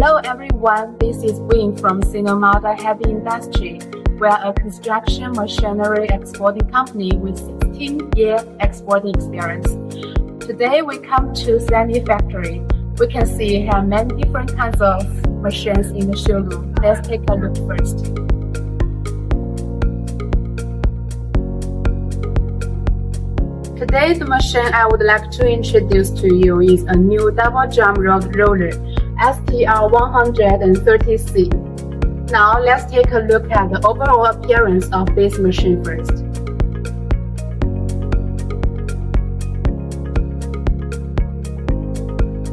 Hello everyone, this is Wynn from SINOMADA Heavy Industry. We are a construction machinery exporting company with 16-year exporting experience. Today we come to SANY factory. We can see here many different kinds of machines in the showroom. Let's take a look first. Today the machine I would like to introduce to you is a new double drum rod roller, STR130C. Now let's take a look at the overall appearance of this machine first.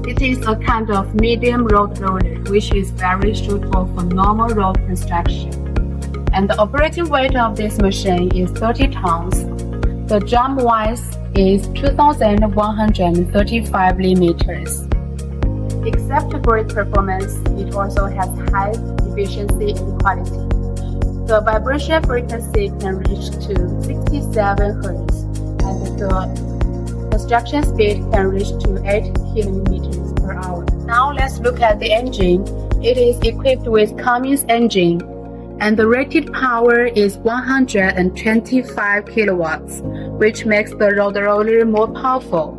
It is a kind of medium road roller which is very suitable for normal road construction. And the operating weight of this machine is 30 tons. The drum wise is 2,135 millimeters. Except great performance, it also has high efficiency and quality. The vibration frequency can reach to 67 Hz, and the construction speed can reach to 8 km per hour. Now let's look at the engine. It is equipped with CUMMINS engine, and the rated power is 125 kilowatts, which makes the road roller more powerful.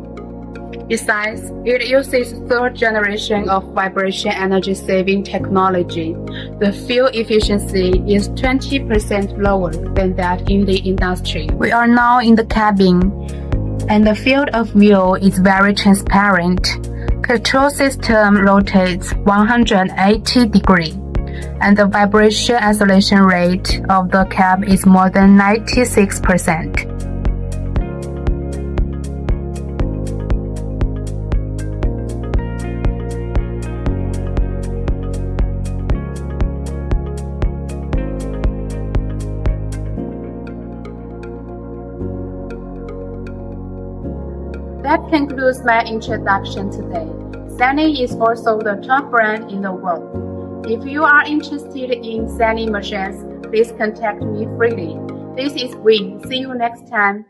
Besides, it uses third generation of vibration energy saving technology. The fuel efficiency is 20% lower than that in the industry. We are now in the cabin, and the field of view is very transparent. Control system rotates 180 degrees, and the vibration isolation rate of the cab is more than 96%. That concludes my introduction today. SANY is also the top brand in the world. If you are interested in SANY machines, please contact me freely. This is Wynn. See you next time.